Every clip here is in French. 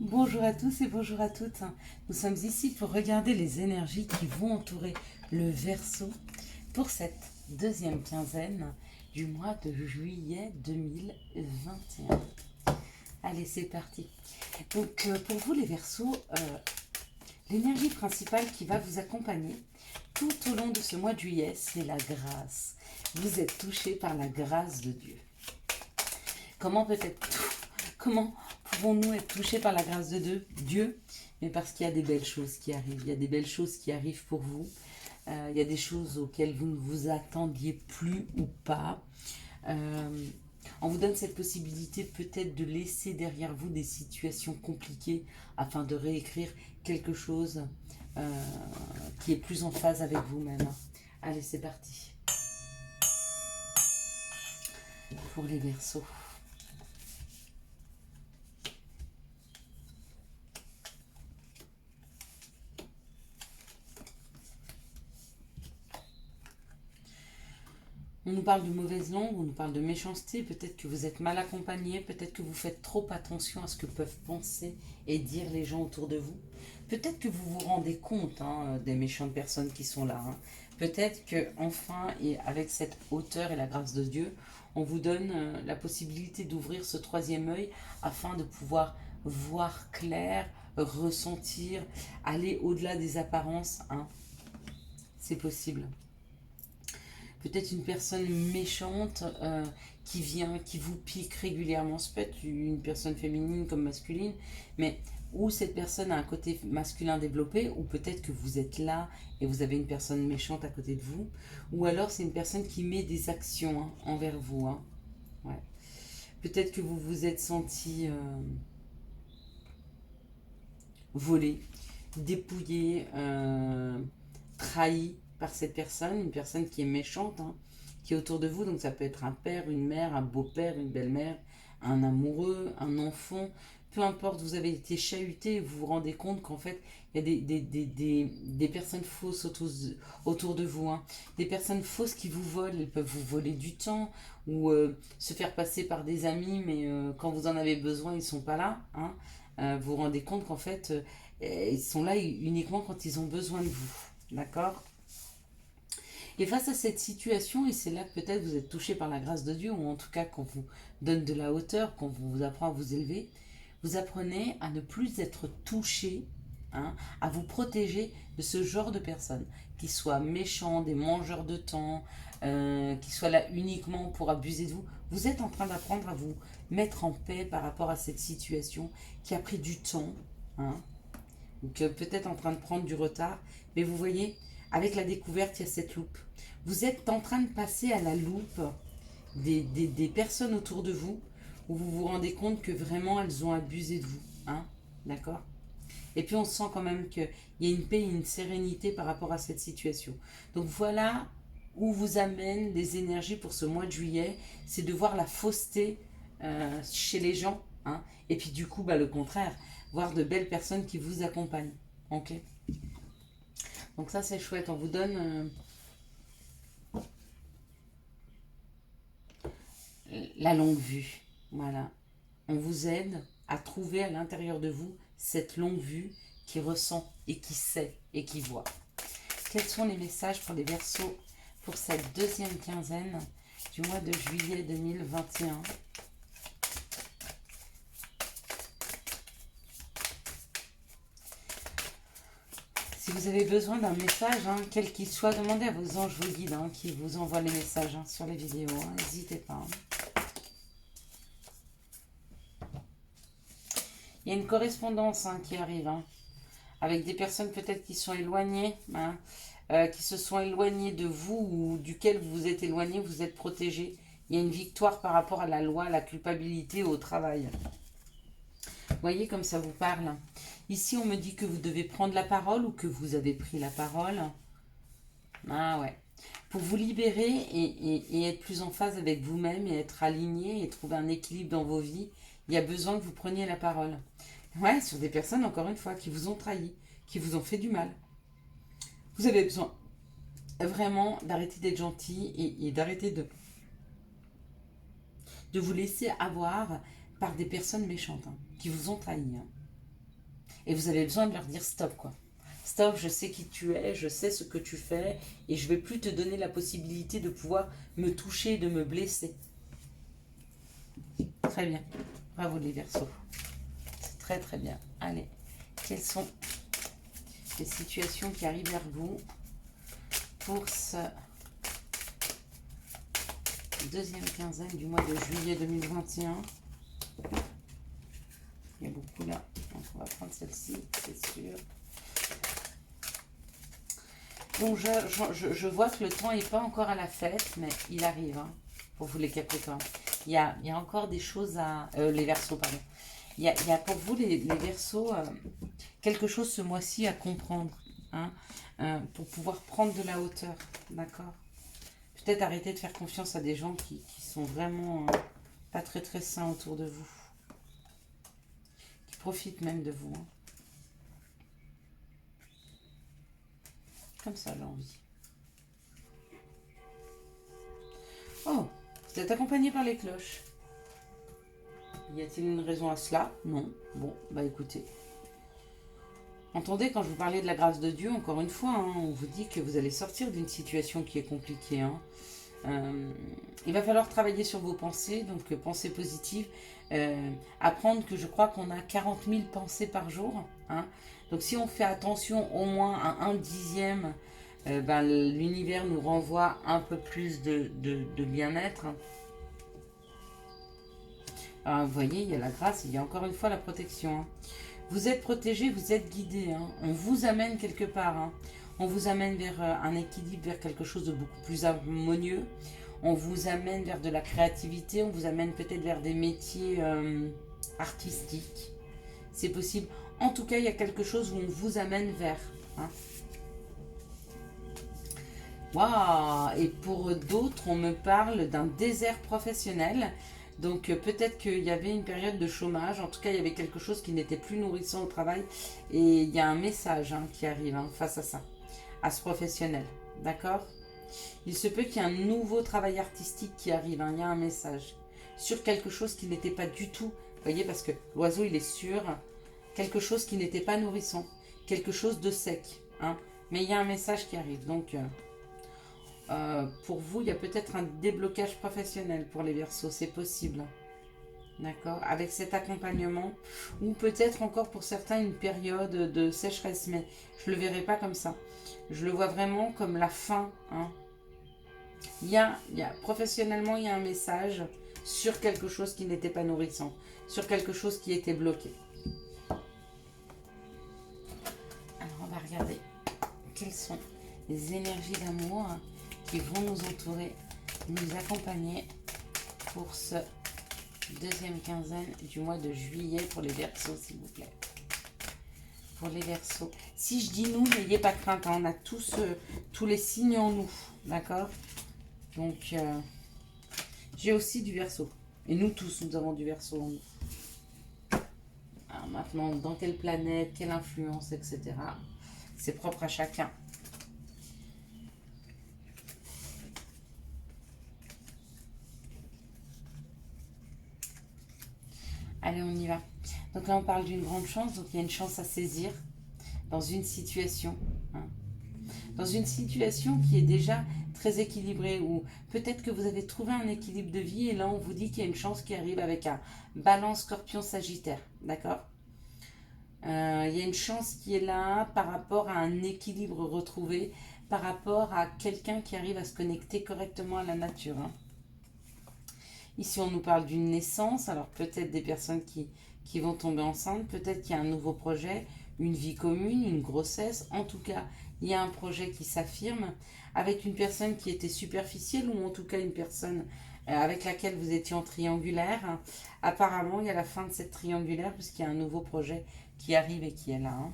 Bonjour à tous et bonjour à toutes. Nous sommes ici pour regarder les énergies qui vont entourer le Verseau pour cette deuxième quinzaine du mois de juillet 2021. Allez, c'est parti. Donc, pour vous les Verseaux, l'énergie principale qui va vous accompagner tout au long de ce mois de juillet, c'est la grâce. Vous êtes touchés par la grâce de Dieu. Comment pouvons-nous être touchés par la grâce de Dieu? Mais parce qu'il y a des belles choses qui arrivent. Il y a des belles choses qui arrivent pour vous. Il y a des choses auxquelles vous ne vous attendiez plus ou pas. On vous donne cette possibilité peut-être de laisser derrière vous des situations compliquées afin de réécrire quelque chose qui est plus en phase avec vous-même. Allez, c'est parti. Pour les Verseaux. On nous parle de mauvaise langue, on nous parle de méchanceté, peut-être que vous êtes mal accompagné, peut-être que vous faites trop attention à ce que peuvent penser et dire les gens autour de vous. Peut-être que vous vous rendez compte des méchantes personnes qui sont là. Peut-être que enfin, et avec cette hauteur et la grâce de Dieu, on vous donne la possibilité d'ouvrir ce troisième œil afin de pouvoir voir clair, ressentir, aller au-delà des apparences. C'est possible. Peut-être une personne méchante qui vient, qui vous pique régulièrement. Ça peut être une personne féminine comme masculine, mais ou cette personne a un côté masculin développé, ou peut-être que vous êtes là et vous avez une personne méchante à côté de vous, ou alors c'est une personne qui met des actions envers vous. Ouais. Peut-être que vous vous êtes senti volé, dépouillé, trahi par cette personne, une personne qui est méchante, qui est autour de vous. Donc ça peut être un père, une mère, un beau-père, une belle-mère, un amoureux, un enfant. Peu importe, vous avez été chahuté et vous vous rendez compte qu'en fait, il y a des personnes fausses autour de vous. Des personnes fausses qui vous volent. Elles peuvent vous voler du temps ou se faire passer par des amis, mais quand vous en avez besoin, ils ne sont pas là. Vous vous rendez compte qu'en fait, ils sont là uniquement quand ils ont besoin de vous. D'accord? Et face à cette situation, et c'est là que peut-être vous êtes touché par la grâce de Dieu, ou en tout cas qu'on vous donne de la hauteur, qu'on vous apprend à vous élever, vous apprenez à ne plus être touché, à vous protéger de ce genre de personnes, qui soient méchants, des mangeurs de temps, qui soient là uniquement pour abuser de vous. Vous êtes en train d'apprendre à vous mettre en paix par rapport à cette situation qui a pris du temps, hein, donc peut-être en train de prendre du retard, mais vous voyez, avec la découverte, il y a cette loupe. Vous êtes en train de passer à la loupe des personnes autour de vous où vous vous rendez compte que vraiment elles ont abusé de vous. D'accord? Et puis on sent quand même qu'il y a une paix et une sérénité par rapport à cette situation. Donc voilà où vous amènent les énergies pour ce mois de juillet, c'est de voir la fausseté chez les gens. Et puis du coup, le contraire, voir de belles personnes qui vous accompagnent. Ok? Donc ça c'est chouette, on vous donne la longue vue. Voilà. On vous aide à trouver à l'intérieur de vous cette longue vue qui ressent et qui sait et qui voit. Quels sont les messages pour les Verseaux pour cette deuxième quinzaine du mois de juillet 2021? Si vous avez besoin d'un message, quel qu'il soit, demandez à vos anges, vos guides, qui vous envoient les messages sur les vidéos. N'hésitez pas. Il y a une correspondance qui arrive, avec des personnes peut-être qui sont éloignées, qui se sont éloignées de vous ou duquel vous vous êtes éloigné, vous êtes protégé. Il y a une victoire par rapport à la loi, à la culpabilité, au travail. Vous voyez comme ça vous parle. Ici, on me dit que vous devez prendre la parole ou que vous avez pris la parole. Ah ouais. Pour vous libérer et être plus en phase avec vous-même et être aligné et trouver un équilibre dans vos vies, il y a besoin que vous preniez la parole. Ouais, sur des personnes, encore une fois, qui vous ont trahi, qui vous ont fait du mal. Vous avez besoin vraiment d'arrêter d'être gentil et d'arrêter de vous laisser avoir par des personnes méchantes qui vous ont trahi. Et vous avez besoin de leur dire stop, quoi. Stop, je sais qui tu es, je sais ce que tu fais, et je vais plus te donner la possibilité de pouvoir me toucher, de me blesser. Très bien. Bravo les Verseaux. C'est très très bien. Allez, quelles sont les situations qui arrivent vers vous pour ce deuxième quinzaine du mois de juillet 2021? Il y a beaucoup là. Donc on va prendre celle-ci, c'est sûr. Donc je vois que le temps n'est pas encore à la fête, mais il arrive, hein, pour vous les Capricornes. Il y a encore des choses à... les Verseaux, pardon. Il y a pour vous les Verseaux quelque chose ce mois-ci à comprendre, hein, pour pouvoir prendre de la hauteur, d'accord? Peut-être arrêter de faire confiance à des gens qui sont vraiment pas très très sains autour de vous. Qui profitent même de vous, hein. Comme ça, j'ai envie. Oh, vous êtes accompagné par les cloches. Y a-t-il une raison à cela? Non. Bon, bah écoutez. Entendez, quand je vous parlais de la grâce de Dieu, encore une fois, hein, on vous dit que vous allez sortir d'une situation qui est compliquée, hein. Il va falloir travailler sur vos pensées, donc pensées positives, apprendre que je crois qu'on a 40 000 pensées par jour, hein. Donc si on fait attention au moins à 1/10, ben, l'univers nous renvoie un peu plus de bien-être. Alors, vous voyez, il y a la grâce, il y a encore une fois la protection, hein. Vous êtes protégé, vous êtes guidé, hein. On vous amène quelque part, hein. On vous amène vers un équilibre, vers quelque chose de beaucoup plus harmonieux. On vous amène vers de la créativité, on vous amène peut-être vers des métiers artistiques. C'est possible. En tout cas, il y a quelque chose où on vous amène vers, hein. Waouh! Et pour d'autres, on me parle d'un désert professionnel. Donc peut-être qu'il y avait une période de chômage, en tout cas il y avait quelque chose qui n'était plus nourrissant au travail, et il y a un message, hein, qui arrive, hein, face à ça, à ce professionnel, d'accord? Il se peut qu'il y ait un nouveau travail artistique qui arrive, hein, il y a un message sur quelque chose qui n'était pas du tout, vous voyez, parce que l'oiseau il est sur quelque chose qui n'était pas nourrissant, quelque chose de sec, hein, mais il y a un message qui arrive, donc... pour vous, il y a peut-être un déblocage professionnel pour les Verseaux, c'est possible. D'accord? Avec cet accompagnement, ou peut-être encore pour certains une période de sécheresse, mais je ne le verrai pas comme ça. Je le vois vraiment comme la fin, hein. Professionnellement, il y a un message sur quelque chose qui n'était pas nourrissant, sur quelque chose qui était bloqué. Alors, on va regarder quelles sont les énergies d'amour qui vont nous entourer, nous accompagner pour ce deuxième quinzaine du mois de juillet pour les Verseaux, s'il vous plaît. Pour les Verseaux. Si je dis nous, n'ayez pas crainte, hein, on a tous les signes en nous, d'accord? Donc, j'ai aussi du Verseau. Et nous tous, nous avons du Verseau en nous. Alors maintenant, dans quelle planète, quelle influence, etc. C'est propre à chacun. Allez, on y va. Donc là, on parle d'une grande chance. Donc il y a une chance à saisir dans une situation, hein. Dans une situation qui est déjà très équilibrée, ou peut-être que vous avez trouvé un équilibre de vie et là, on vous dit qu'il y a une chance qui arrive avec un Balance, Scorpion, Sagittaire. D'accord? Il y a une chance qui est là par rapport à un équilibre retrouvé, par rapport à quelqu'un qui arrive à se connecter correctement à la nature, hein. Ici, on nous parle d'une naissance, alors peut-être des personnes qui vont tomber enceintes, peut-être qu'il y a un nouveau projet, une vie commune, une grossesse. En tout cas, il y a un projet qui s'affirme avec une personne qui était superficielle ou en tout cas une personne avec laquelle vous étiez en triangulaire. Apparemment, il y a la fin de cette triangulaire puisqu'il y a un nouveau projet qui arrive et qui est là, hein.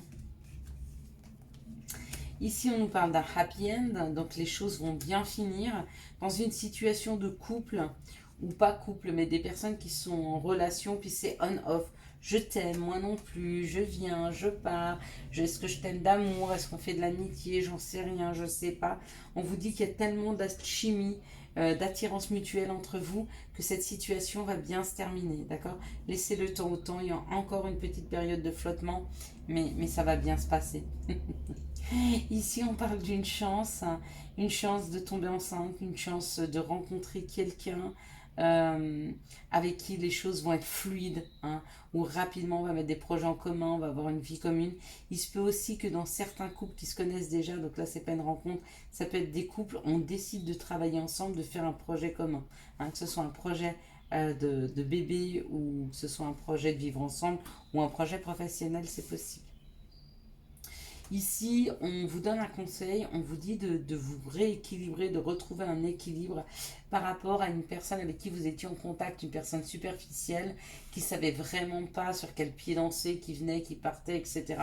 Ici, on nous parle d'un happy end, donc les choses vont bien finir dans une situation de couple ou pas couple, mais des personnes qui sont en relation, puis c'est on-off. Je t'aime, moi non plus, je viens, je pars, est-ce que je t'aime d'amour, est-ce qu'on fait de l'amitié, j'en sais rien, je sais pas. On vous dit qu'il y a tellement d'alchimie d'attirance mutuelle entre vous, que cette situation va bien se terminer, d'accord? Laissez le temps au temps, il y a encore une petite période de flottement, mais ça va bien se passer. Ici, on parle d'une chance, hein, une chance de tomber enceinte, une chance de rencontrer quelqu'un euh, avec qui les choses vont être fluides, hein, où rapidement on va mettre des projets en commun, on va avoir une vie commune. Il se peut aussi que dans certains couples qui se connaissent déjà, donc là c'est pas une rencontre, ça peut être des couples, on décide de travailler ensemble, de faire un projet commun, hein, que ce soit un projet de bébé ou que ce soit un projet de vivre ensemble ou un projet professionnel, c'est possible. Ici, on vous donne un conseil, on vous dit de vous rééquilibrer, de retrouver un équilibre par rapport à une personne avec qui vous étiez en contact, une personne superficielle qui savait vraiment pas sur quel pied danser, qui venait, qui partait, etc.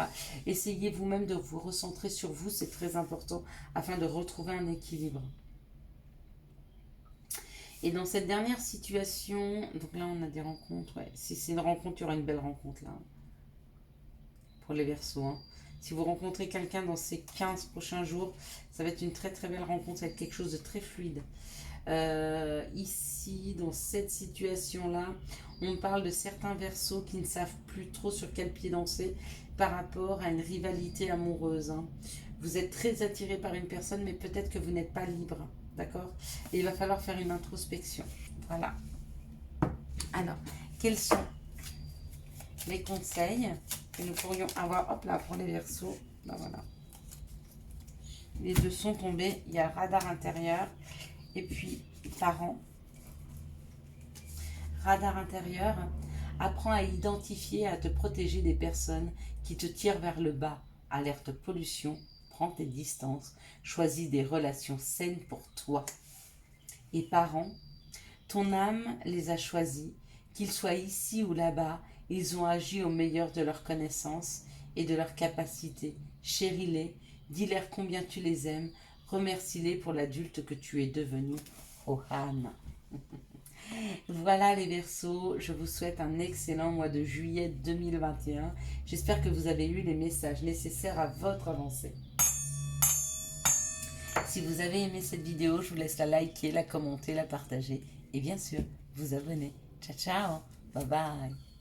Essayez vous-même de vous recentrer sur vous, c'est très important afin de retrouver un équilibre. Et dans cette dernière situation, donc là on a des rencontres, ouais. Si c'est une rencontre, il y aura une belle rencontre là, pour les Verseaux, hein. Si vous rencontrez quelqu'un dans ces 15 prochains jours, ça va être une très très belle rencontre, ça va être quelque chose de très fluide. Ici, dans cette situation-là, on parle de certains Verseaux qui ne savent plus trop sur quel pied danser par rapport à une rivalité amoureuse, hein. Vous êtes très attiré par une personne, mais peut-être que vous n'êtes pas libre, d'accord? Et il va falloir faire une introspection. Voilà. Alors, quels sont les conseils que nous pourrions avoir, hop là, pour les Verseaux? Ben voilà. Les deux sont tombés. Il y a radar intérieur et puis parents. Radar intérieur, apprends à identifier et à te protéger des personnes qui te tirent vers le bas. Alerte pollution, prends tes distances, choisis des relations saines pour toi. Et parents, ton âme les a choisis, qu'ils soient ici ou là-bas, ils ont agi au meilleur de leurs connaissances et de leurs capacités. Chéris-les, dis-leur combien tu les aimes, remercie-les pour l'adulte que tu es devenu. Ohana. Voilà les Verseaux, je vous souhaite un excellent mois de juillet 2021. J'espère que vous avez eu les messages nécessaires à votre avancée. Si vous avez aimé cette vidéo, je vous laisse la liker, la commenter, la partager et bien sûr vous abonner. Ciao ciao, bye bye.